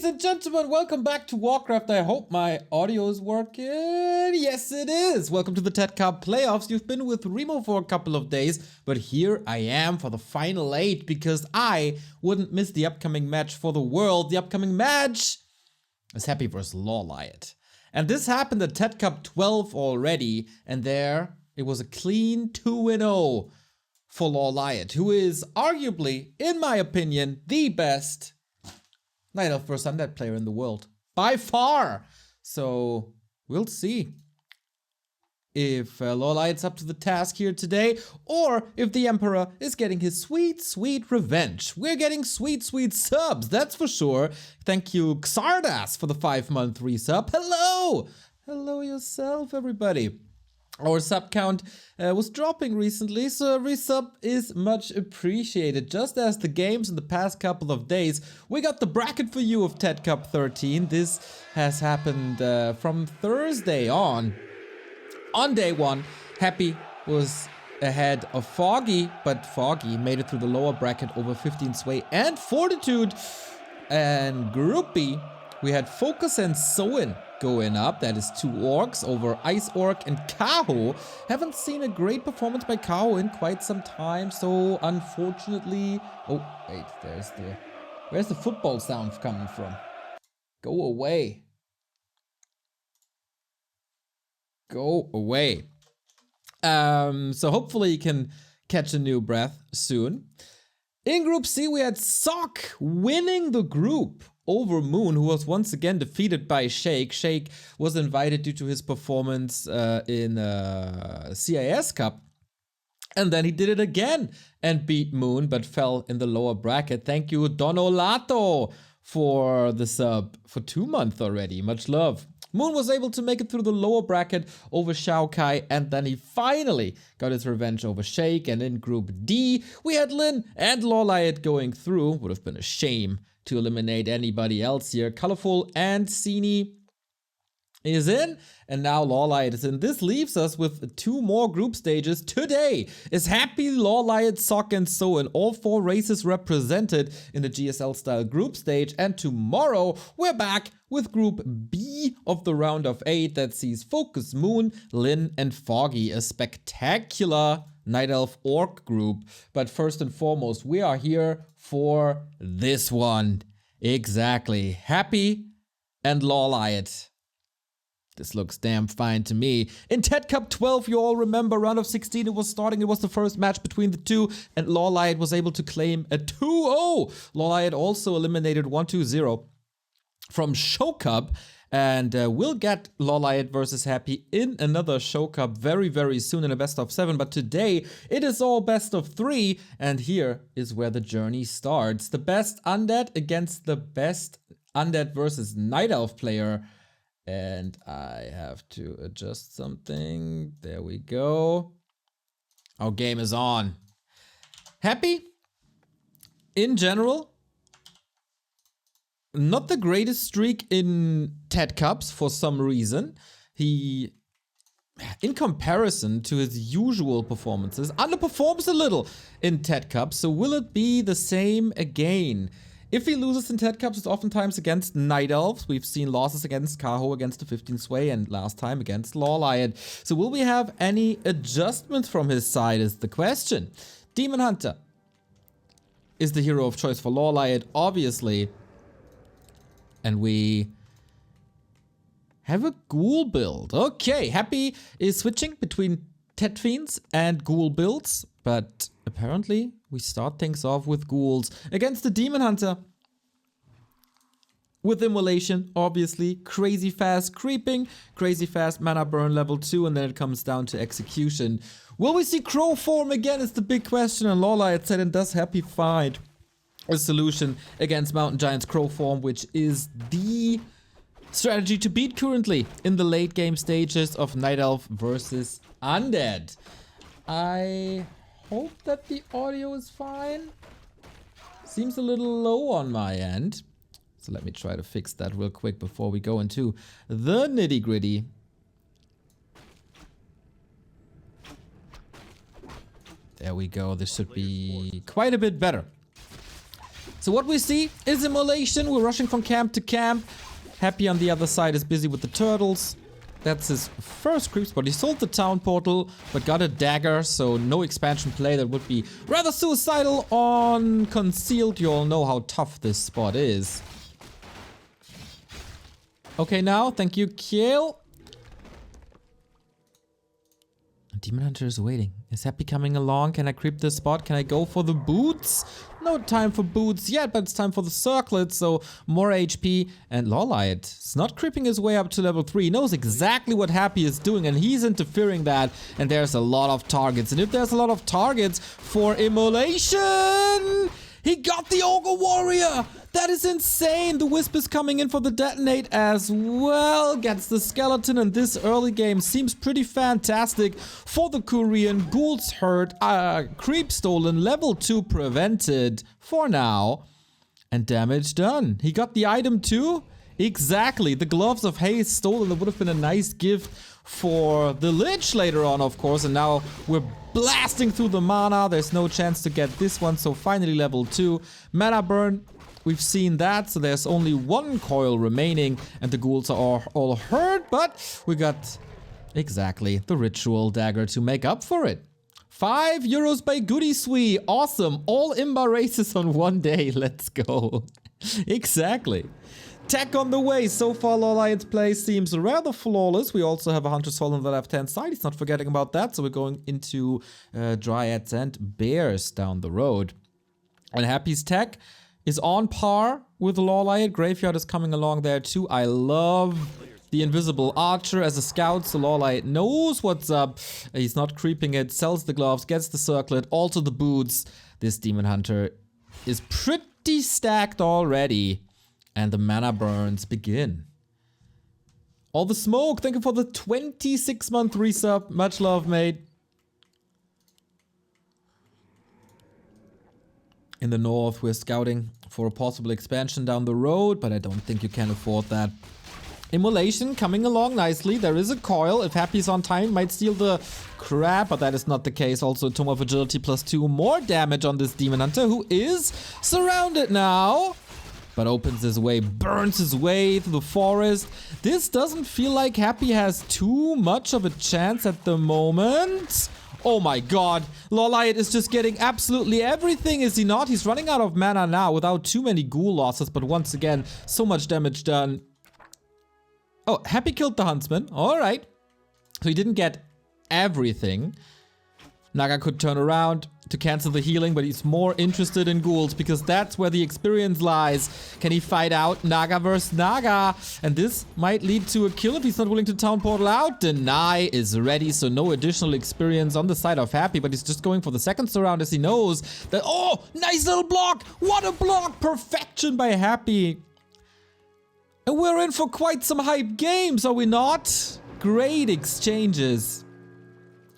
Ladies and gentlemen, welcome back to Warcraft. I hope my audio is working. Yes, it is. Welcome to the TeD Cup playoffs. You've been with Remo for a couple of days, but here I am for the final 8 because I wouldn't miss the upcoming match for the world. The upcoming match is Happy vs. LawLiet. And this happened at TeD Cup 12 already, and there it was a clean 2-0 for LawLiet, who is arguably, in my opinion, the best Night Elf vs. Undead player in the world. By far! So, we'll see if LawLiet's up to the task here today, or if the Emperor is getting his sweet, sweet revenge. We're getting sweet, sweet subs, that's for sure. Thank you, Xardas, for the 5-month resub. Hello! Hello yourself, everybody. Our sub count was dropping recently, so a resub is much appreciated. Just as the games in the past couple of days, we got the bracket for you of TeD Cup 13. This has happened from Thursday on. On day 1, Happy was ahead of Foggy, but Foggy made it through the lower bracket over 15 Sway and Fortitude. And Group B, we had Focus and Soin going up. That is 2 orcs over Ice Orc and Kaho. Haven't seen a great performance by Kaho in quite some time, so unfortunately... Oh, wait, where's the football sound coming from? Go away. Go away. So hopefully you can catch a new breath soon. In Group C, we had Sock winning the group over Moon, who was once again defeated by Shake. Shake was invited due to his performance in CIS Cup. And then he did it again and beat Moon, but fell in the lower bracket. Thank you, Donolato, for the sub for 2 months already. Much love. Moon was able to make it through the lower bracket over Shao Kai, and then he finally got his revenge over Shake. And in Group D, we had Lin and LawLiet going through. Would have been a shame to eliminate anybody else here. Colorful and Cini is in, and now LawLiet is in. This leaves us with 2 more group stages. Today is Happy, LawLiet, Sock, and Soin, all 4 races represented in the GSL style group stage. And tomorrow we're back with Group B of the round of 8 that sees Focus, Moon, Lin, and Foggy, a spectacular Night Elf Orc group. But first and foremost, we are here for this one. Exactly. Happy and LawLiet. This looks damn fine to me. In TeD Cup 12, you all remember, round of 16, it was starting. It was the first match between the two, and LawLiet was able to claim a 2-0. LawLiet also eliminated 1-2-0 from Show Cup, and we'll get LawLiet versus Happy in another Show Cup very, very soon in a best of 7. But today, it is all best of 3, and here is where the journey starts. The best Undead against the best Undead versus Night Elf player. And I have to adjust something. There we go. Our game is on. Happy, in general, not the greatest streak in TeD Cups for some reason. He, in comparison to his usual performances, underperforms a little in TeD Cups. So will it be the same again? If he loses in TeD Cups, it's oftentimes against Night Elves. We've seen losses against Kaho, against the 15 Sway, and last time against LawLiet. So will we have any adjustments from his side is the question. Demon Hunter is the hero of choice for LawLiet, obviously. And we have a Ghoul build. Okay, Happy is switching between TeD Fiends and Ghoul builds, but apparently we start things off with Ghouls against the Demon Hunter. With Immolation, obviously, crazy fast creeping, crazy fast mana burn level 2, and then it comes down to execution. Will we see Crow form again is the big question, and LawLiet said and does Happy find a solution against Mountain Giant's Crow form, which is the strategy to beat currently in the late game stages of Night Elf versus Undead. I hope that the audio is fine. Seems a little low on my end. So let me try to fix that real quick before we go into the nitty-gritty. There we go. This should be quite a bit better. So what we see is immolation. We're rushing from camp to camp. Happy on the other side is busy with the turtles. That's his first creep spot. He sold the town portal, but got a dagger, so no expansion play. That would be rather suicidal on concealed. You all know how tough this spot is. Okay, now, thank you, Kiel. Demon Hunter is waiting. Is Happy coming along? Can I creep this spot? Can I go for the boots? No time for boots yet, but it's time for the circlet, so more HP. And LawLiet is not creeping his way up to level 3. He knows exactly what Happy is doing, and he's interfering that. And there's a lot of targets. And if there's a lot of targets for immolation, he got the Ogre Warrior! That is insane! The Wisp is coming in for the detonate as well. Gets the skeleton, and this early game seems pretty fantastic for the Korean. Ghouls hurt, creep stolen, level 2 prevented for now. And damage done. He got the item too? Exactly, the Gloves of Haste stolen. That would have been a nice gift for the Lich later on, of course. And now we're blasting through the mana. There's no chance to get this one, so finally level 2. Mana burn. We've seen that, so there's only one coil remaining, and the ghouls are all hurt, but we got exactly the ritual dagger to make up for it. 5 euros by Goody Sweet. Awesome. All Imba races on one day. Let's go. Exactly. Tech on the way. So far, LawLiet's play seems rather flawless. We also have a Hunter's Fall on the left-hand side. He's not forgetting about that, so we're going into Dryads and Bears down the road. And Happy's tech is on par with LawLiet. Graveyard is coming along there too. I love the invisible archer as a scout, so LawLiet knows what's up. He's not creeping it, sells the gloves, gets the circlet, also the boots. This Demon Hunter is pretty stacked already. And the mana burns begin. All the smoke, thank you for the 26-month resub. Much love, mate. In the north, we're scouting for a possible expansion down the road, but I don't think you can afford that. Immolation coming along nicely. There is a coil. If Happy's on time, might steal the crab, but that is not the case. Also, Tome of Agility +2. More damage on this Demon Hunter, who is surrounded now, but opens his way, burns his way through the forest. This doesn't feel like Happy has too much of a chance at the moment. Oh my god, LawLiet is just getting absolutely everything, is he not? He's running out of mana now without too many ghoul losses, but once again, so much damage done. Oh, Happy killed the Huntsman, alright. So he didn't get everything. Naga could turn around to cancel the healing, but he's more interested in ghouls because that's where the experience lies. Can he fight out Naga versus Naga? And this might lead to a kill if he's not willing to town portal out. Deny is ready, so no additional experience on the side of Happy, but he's just going for the second surround as he knows that, oh, nice little block. What a block. Perfection by Happy. And we're in for quite some hype games, are we not? Great exchanges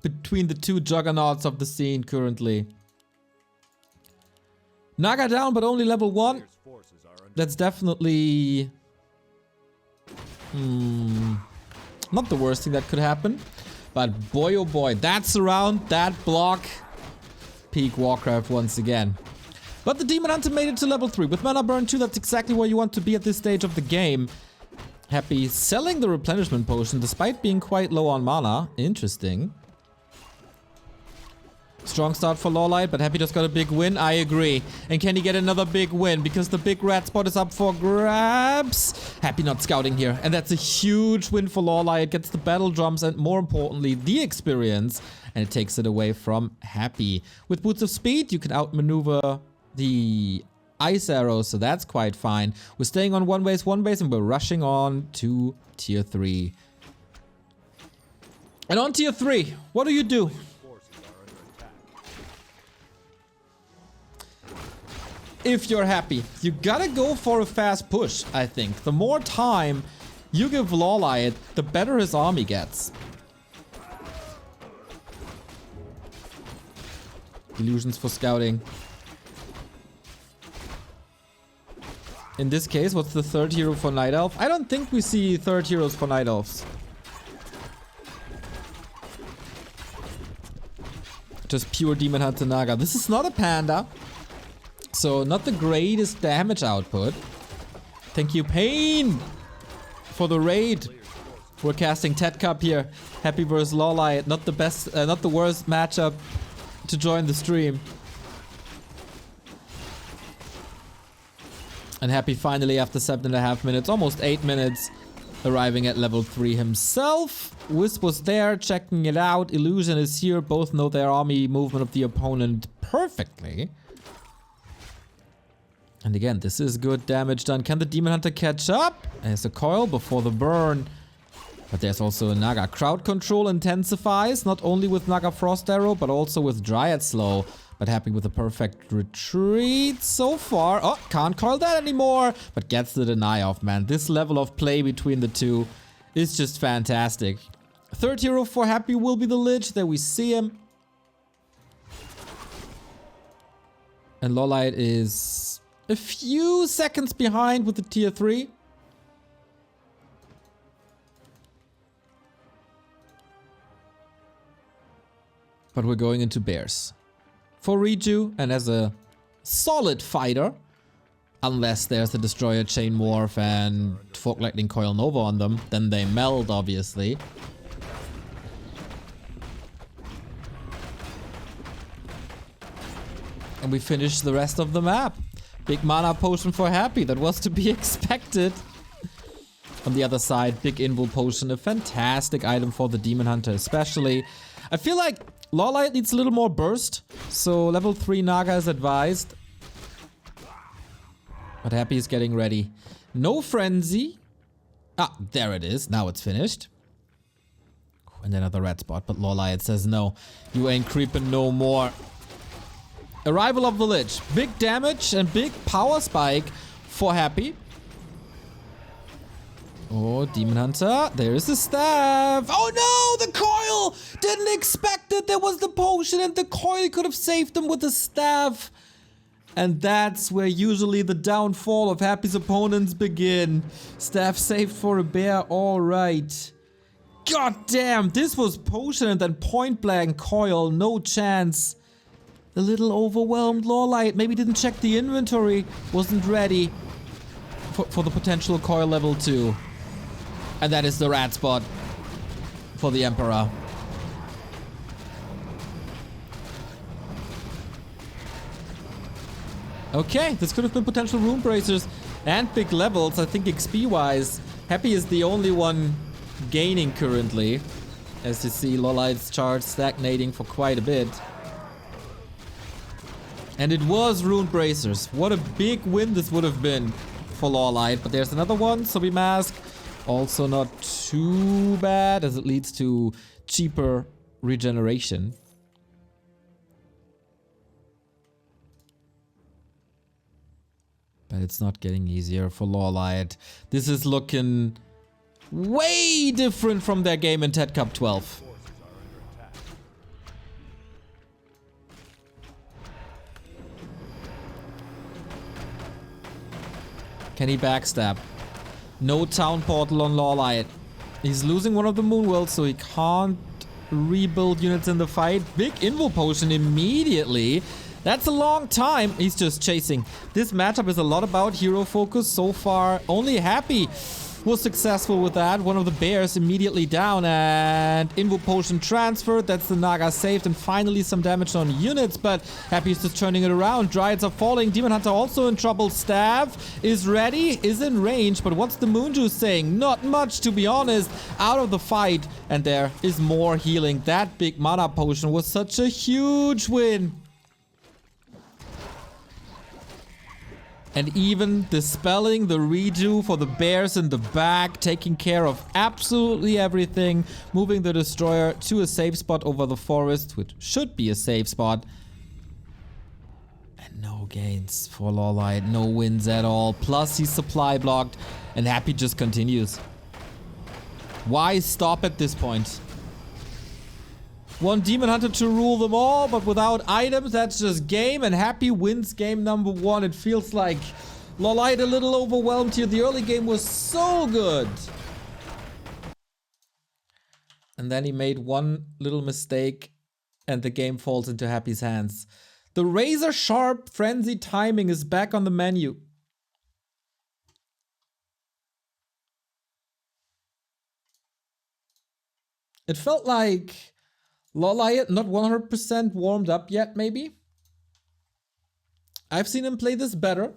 between the two juggernauts of the scene currently. Naga down, but only level 1. That's definitely not the worst thing that could happen. But boy oh boy, that surround, that block. Peak Warcraft once again. But the Demon Hunter made it to level 3. With mana burn 2, that's exactly where you want to be at this stage of the game. Happy selling the replenishment potion despite being quite low on mana. Interesting. Strong start for LawLiet, but Happy just got a big win. I agree. And can he get another big win? Because the big rat spot is up for grabs. Happy not scouting here. And that's a huge win for LawLiet. Gets the battle drums and more importantly, the experience. And it takes it away from Happy. With Boots of Speed, you can outmaneuver the ice arrows, so that's quite fine. We're staying on one base, and we're rushing on to tier 3. And on tier 3, what do you do? If you're Happy, you gotta go for a fast push, I think. The more time you give LawLiet, the better his army gets. Illusions for scouting. In this case, what's the third hero for Night Elf? I don't think we see third heroes for Night Elves. Just pure Demon Hunter Naga. This is not a panda. So not the greatest damage output. Thank you, Pain, for the raid. We're casting TeD Cup here. Happy versus LawLiet. Not the best, not the worst matchup to join the stream. And Happy finally, after 7.5 minutes, almost 8 minutes, arriving at level 3 himself. Wisp was there, checking it out. Illusion is here. Both know their army movement of the opponent perfectly. And again, this is good damage done. Can the Demon Hunter catch up? There's a coil before the burn. But there's also a Naga. Crowd control intensifies, not only with Naga Frost Arrow, but also with Dryad Slow. But Happy with a perfect retreat so far. Oh, can't coil that anymore. But gets the deny off, man. This level of play between the two is just fantastic. Third hero for Happy will be the Lich. There we see him. And LawLiet is a few seconds behind with the tier 3. But we're going into Bears. For Reju, and as a solid fighter, unless there's a Destroyer Chain Morph and Fork Lightning Coil Nova on them, then they meld, obviously. And we finish the rest of the map. Big mana potion for Happy, that was to be expected. On the other side, big invul potion, a fantastic item for the Demon Hunter especially. I feel like LawLiet needs a little more burst, so level 3 Naga is advised. But Happy is getting ready. No Frenzy. Ah, there it is. Now it's finished. And another red spot, but LawLiet says no. You ain't creeping no more. Arrival of the Lich. Big damage and big power spike for Happy. Oh, Demon Hunter. There's the staff. Oh no, the coil! Didn't expect it. There was the potion and the coil could have saved him with the staff. And that's where usually the downfall of Happy's opponents begin. Staff saved for a bear, alright. God damn, this was potion and then point blank coil, no chance. A little overwhelmed LawLiet, maybe didn't check the inventory, wasn't ready for the potential coil level 2. And that is the rat spot for the Emperor. Okay, this could have been potential Rune Bracers and big levels. I think XP-wise, Happy is the only one gaining currently. As you see, LawLiet's charge stagnating for quite a bit. And it was Rune Bracers. What a big win this would have been for LawLiet. But there's another one, Sobi Mask. Also not too bad, as it leads to cheaper regeneration. But it's not getting easier for LawLiet. This is looking way different from their game in TeD Cup 12. Can he backstab? No town portal on LawLiet. He's losing one of the moon worlds, so he can't rebuild units in the fight. Big invul potion immediately. That's a long time. He's just chasing. This matchup is a lot about hero focus so far. Only Happy was successful with that. One of the bears immediately down, and invul potion transferred. That's the Naga saved, and finally some damage on units, but Happy is just turning it around. Dryads are falling. Demon Hunter also in trouble. Staff is ready, is in range, but what's the Moonjuice saying? Not much, to be honest. Out of the fight, and there is more healing. That big mana potion was such a huge win. And even dispelling the redo for the bears in the back, taking care of absolutely everything, moving the destroyer to a safe spot over the forest, which should be a safe spot. And no gains for LawLiet, no wins at all. Plus he's supply blocked, and Happy just continues. Why stop at this point? One Demon Hunter to rule them all, but without items, that's just game, and Happy wins game number 1. It feels like LawLiet a little overwhelmed here. The early game was so good. And then he made one little mistake, and the game falls into Happy's hands. The razor sharp frenzy timing is back on the menu. It felt like LawLiet not 100% warmed up yet, maybe. I've seen him play this better.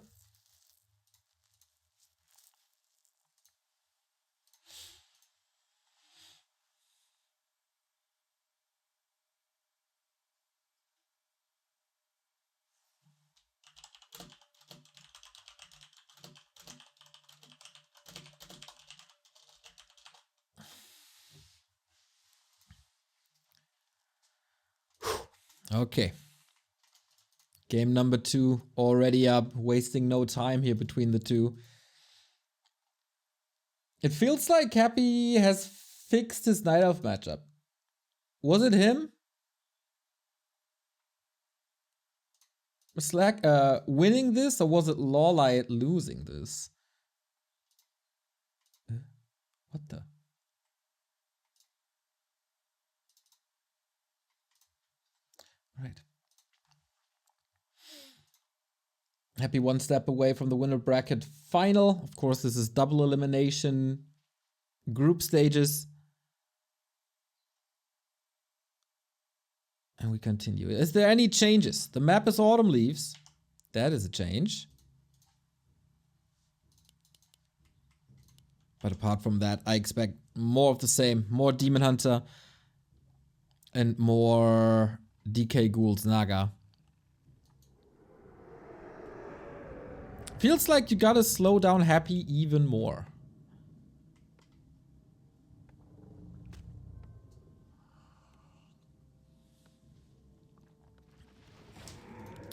Okay. Game number 2 already up, wasting no time here between the two. It feels like Happy has fixed his Night Elf matchup. Was it him? Slack winning this, or was it LawLiet losing this? What the? Right. Happy one step away from the winner bracket final. Of course, this is double elimination group stages. And we continue. Is there any changes? The map is Autumn Leaves. That is a change. But apart from that, I expect more of the same. More Demon Hunter and more DK Ghouls Naga. Feels like you gotta slow down Happy even more.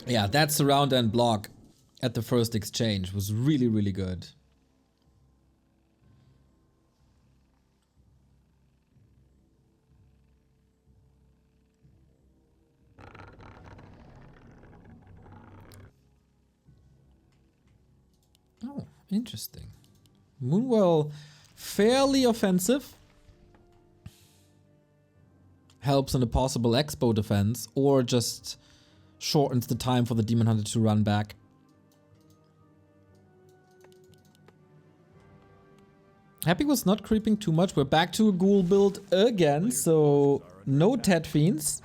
Yeah, that surround and block at the first exchange was really, really good. Oh, interesting. Moonwell, fairly offensive. Helps in a possible Expo defense, or just shortens the time for the Demon Hunter to run back. Happy was not creeping too much. We're back to a ghoul build again, so no TeD Fiends.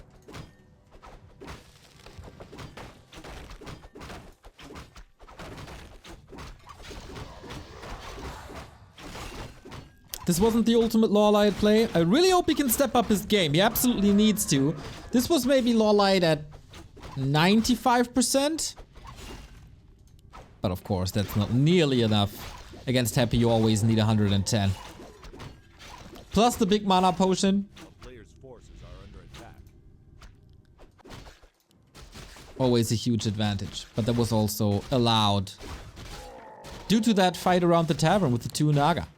This wasn't the ultimate LawLiet play. I really hope he can step up his game. He absolutely needs to. This was maybe LawLiet at 95%. But of course, that's not nearly enough. Against Happy, you always need 110. Plus the big mana potion. Always a huge advantage. But that was also allowed due to that fight around the tavern with the two Naga.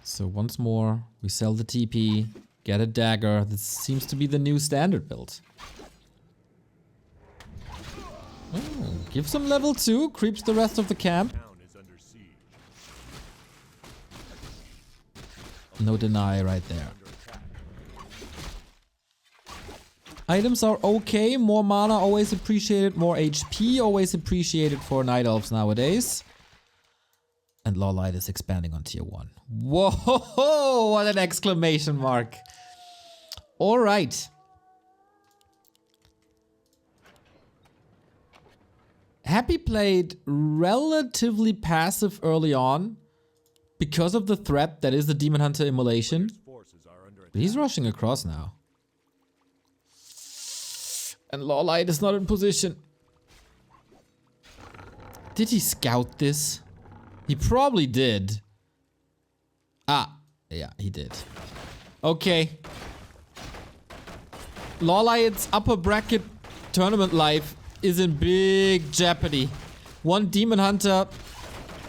So once more, we sell the TP, get a dagger. This seems to be the new standard build. Oh, gives him level 2, creeps the rest of the camp. No deny right there. Items are okay, more mana always appreciated, more HP always appreciated for Night Elves nowadays. And LawLiet is expanding on tier 1. Whoa, what an exclamation mark. All right. Happy played relatively passive early on because of the threat that is the Demon Hunter immolation. But he's rushing across now. And LawLiet is not in position. Did he scout this? He probably did. Ah, yeah, he did. Okay. LawLiet's upper bracket tournament life is in big jeopardy. One Demon Hunter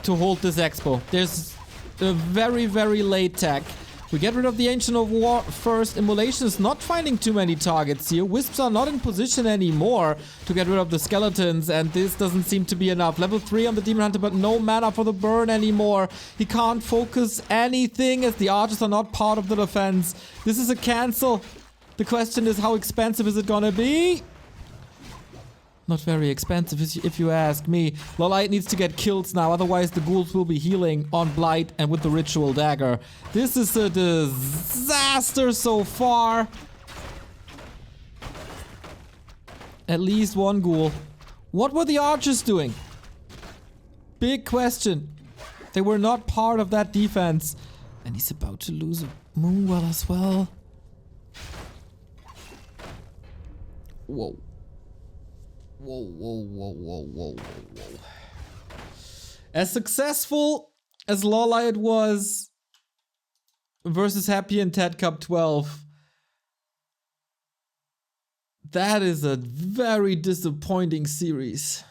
to hold this expo. There's a very, very late tech. We get rid of the Ancient of War first. Immolation is not finding too many targets here. Wisps are not in position anymore to get rid of the skeletons, and this doesn't seem to be enough. Level 3 on the Demon Hunter, but no mana for the burn anymore. He can't focus anything as the archers are not part of the defense. This is a cancel. The question is, how expensive is it gonna be? Not very expensive if you ask me. LawLiet needs to get kills now, otherwise the ghouls will be healing on Blight and with the ritual dagger. This is a disaster so far. At least one ghoul. What were the archers doing? Big question. They were not part of that defense. And he's about to lose a Moonwell as well. Whoa. Whoa, whoa, whoa, whoa, whoa, whoa, whoa. As successful as LawLiet was versus Happy in TeD Cup 12, that is a very disappointing series.